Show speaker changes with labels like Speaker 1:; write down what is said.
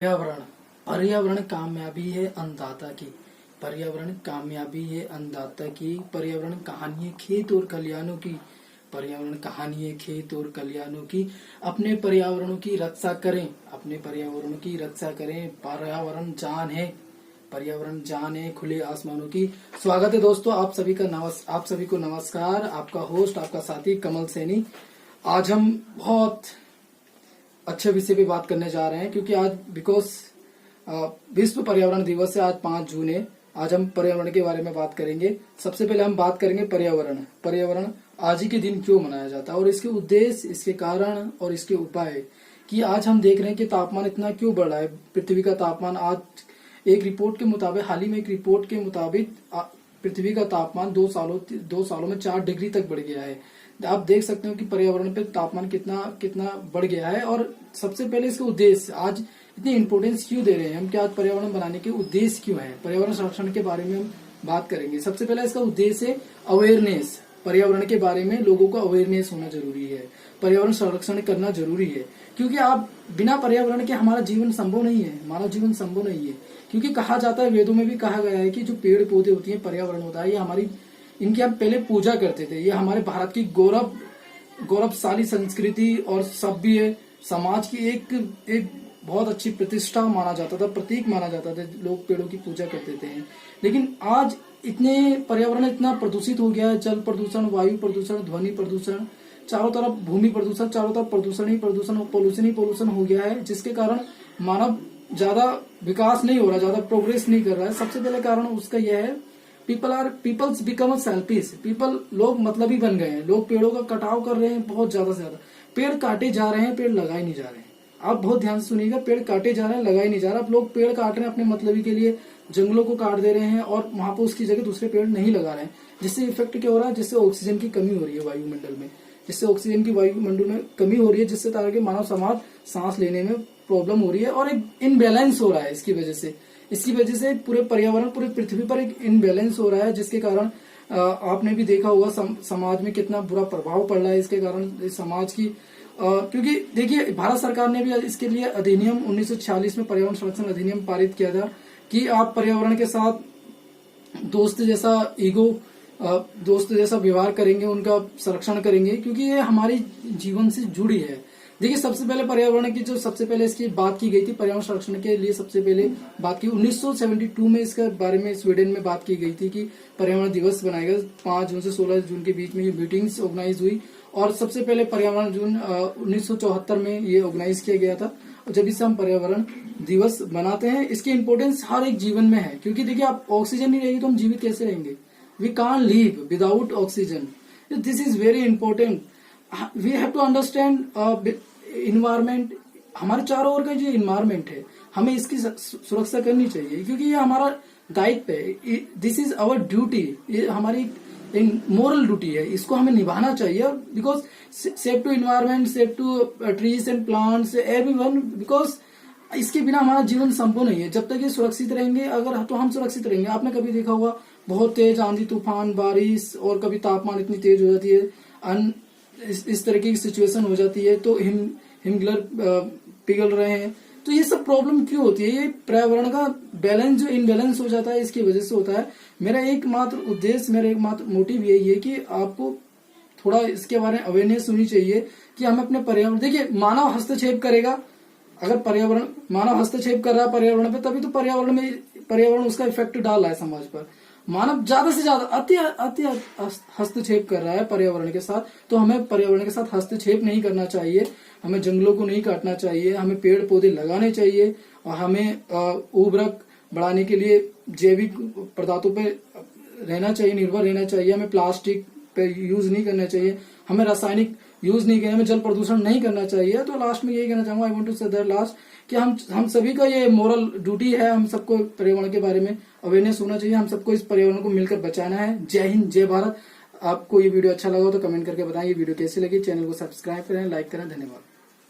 Speaker 1: पर्यावरण पर्यावरण कामयाबी है अन्नदाता की। पर्यावरण कामयाबी है अन्नदाता की। पर्यावरण कहानी है खेत और खलिहानों की। पर्यावरण कहानी है खेत और खलिहानों की। अपने पर्यावरणों की रक्षा करें, अपने पर्यावरण की रक्षा करें। पर्यावरण जान है, पर्यावरण जान है खुले आसमानों की। स्वागत है दोस्तों, आप सभी को नमस्कार। आपका होस्ट, आपका साथी कमल सैनी। आज हम बहुत अच्छे विषय पे बात करने जा रहे हैं क्योंकि आज विश्व पर्यावरण दिवस है। आज 5 जून है। आज हम पर्यावरण के बारे में बात करेंगे। सबसे पहले हम बात करेंगे पर्यावरण आज ही के दिन क्यों मनाया जाता है और इसके उद्देश्य, इसके कारण और इसके उपाय। कि आज हम देख रहे हैं कि तापमान इतना क्यों बढ़ रहा है। पृथ्वी का तापमान आज एक रिपोर्ट के मुताबिक, हाल ही में एक रिपोर्ट के मुताबिक पृथ्वी का तापमान 2 सालों में 4 डिग्री तक बढ़ गया है। आप देख सकते हो कि पर्यावरण पे तापमान कितना बढ़ गया है। और सबसे पहले इसका उद्देश्य, आज इतनी इंपोर्टेंस क्यों दे रहे हैं हम, कि आज पर्यावरण बनाने के उद्देश्य क्यों है, पर्यावरण संरक्षण के बारे में हम बात करेंगे। सबसे पहले इसका उद्देश्य है अवेयरनेस। पर्यावरण के बारे में लोगों को अवेयरनेस होना जरूरी है। पर्यावरण संरक्षण करना जरूरी है क्योंकि आप बिना पर्यावरण के हमारा जीवन संभव नहीं है, मानव जीवन संभव नहीं है। क्योंकि कहा जाता है, वेदों में भी कहा गया है कि जो पेड़ पौधे होती है, पर्यावरण होता है, ये इनकी हम पहले पूजा करते थे। ये हमारे भारत की गौरवशाली संस्कृति और सभ्य समाज की एक बहुत अच्छी प्रतिष्ठा माना जाता था, प्रतीक माना जाता था। लोग पेड़ों की पूजा करते थे। लेकिन आज पर्यावरण इतना प्रदूषित हो गया है। जल प्रदूषण, वायु प्रदूषण, ध्वनि प्रदूषण, चारों तरफ भूमि प्रदूषण, चारों तरफ प्रदूषण ही पोल्यूशन हो गया है, जिसके कारण मानव ज्यादा विकास नहीं हो रहा, ज्यादा प्रोग्रेस नहीं कर रहा है। सबसे पहले कारण उसका यह है, पीपल्स बिकम सेल्फिश। लोग मतलबी बन गए हैं। लोग पेड़ों का कटाव कर रहे हैं बहुत ज्यादा से ज्यादा। पेड़ काटे जा रहे हैं, पेड़ लगाए नहीं जा रहे हैं। आप बहुत ध्यान से सुनिएगा, पेड़ काटे जा रहे हैं, लगाए नहीं जा रहा। अब लोग पेड़ काट रहे हैं अपने मतलबी के लिए, जंगलों को काट दे रहे हैं और वहां पर उसकी जगह दूसरे पेड़ नहीं लगा रहे हैं। जिससे इफेक्ट क्या हो रहा है, जिससे ऑक्सीजन की कमी हो रही है वायुमंडल में, जिससे ऑक्सीजन की वायुमंडल में कमी हो रही है, जिससे तरह के मानव समाज सांस लेने में प्रॉब्लम हो रही है और एक इनबैलेंस हो रहा है। इसकी वजह से पूरे पर्यावरण, पूरे पृथ्वी पर एक इनबैलेंस हो रहा है, जिसके कारण आपने भी देखा होगा समाज में कितना बुरा प्रभाव पड़ रहा है। इसके कारण समाज की क्योंकि देखिए, भारत सरकार ने भी इसके लिए अधिनियम 1946 में पर्यावरण संरक्षण अधिनियम पारित किया था कि आप पर्यावरण के साथ दोस्त जैसा व्यवहार करेंगे, उनका संरक्षण करेंगे, क्योंकि ये हमारे जीवन से जुड़ी है। देखिए, सबसे पहले पर्यावरण की सबसे पहले इसकी बात की गई थी, पर्यावरण संरक्षण के लिए सबसे पहले बात की 1972 में। इसके बारे में स्वीडन में बात की गई थी कि पर्यावरण दिवस बनाएगा। 5 जून से 16 जून के बीच में ये मीटिंग्स ऑर्गेनाइज हुई और सबसे पहले पर्यावरण जून 1974 में ये ऑर्गेनाइज किया गया था। जब इससे हम पर्यावरण दिवस बनाते हैं, इसकी इंपोर्टेंस हर एक जीवन में है। क्योंकि देखिए, आप ऑक्सीजन नहीं रहेगी तो हम जीवित कैसे रहेंगे। We can't live without oxygen. This is very important. We have to understand environment. हमारे चारों ओर का जो इन्वायरमेंट है, हमें इसकी सुरक्षा करनी चाहिए क्योंकि ये हमारा दायित्व है। This is our duty. ये हमारी मोरल ड्यूटी है, इसको हमें निभाना चाहिए। Because safe to environment, safe to trees and plants, everyone, because इसके बिना हमारा जीवन संभव नहीं है। जब तक ये सुरक्षित रहेंगे, अगर तो हम सुरक्षित रहेंगे। आपने कभी देखा होगा, बहुत तेज आंधी तूफान, बारिश और कभी तापमान इतनी तेज हो जाती है, इस तरह की सिचुएशन हो जाती है, तो हिमग्लर पिघल रहे हैं। तो ये सब प्रॉब्लम क्यों होती है? ये पर्यावरण का बैलेंस जो इनबैलेंस हो जाता है, इसकी वजह से होता है। मेरा एकमात्र मोटिव यही है कि आपको थोड़ा इसके बारे में अवेयरनेस होनी चाहिए कि हमें अपने पर्यावरण, देखिए, मानव हस्तक्षेप करेगा। अगर मानव हस्तक्षेप कर रहा है पर्यावरण पे, तभी तो पर्यावरण उसका इफेक्ट डाल रहा है समाज पर। मानव ज्यादा से ज्यादा अति हस्तक्षेप कर रहा है पर्यावरण के साथ, तो हमें पर्यावरण के साथ हस्तक्षेप नहीं करना चाहिए। हमें जंगलों को नहीं काटना चाहिए, हमें पेड़ पौधे लगाने चाहिए और हमें उर्वरक बढ़ाने के लिए जैविक पदार्थों पे निर्भर रहना चाहिए। हमें प्लास्टिक पे यूज नहीं करना चाहिए, हमें रासायनिक यूज नहीं करना, हमें जल प्रदूषण नहीं करना चाहिए। तो लास्ट में यही कहना चाहूंगा, I want to say that last, कि हम सभी का ये मोरल ड्यूटी है। हम सबको पर्यावरण के बारे में अवेयरनेस होना चाहिए। हम सबको इस पर्यावरण को मिलकर बचाना है। जय हिंद, जय भारत। आपको ये वीडियो अच्छा लगा हो तो कमेंट करके बताएं ये वीडियो कैसी लगी। चैनल को सब्सक्राइब करें, लाइक करें। धन्यवाद।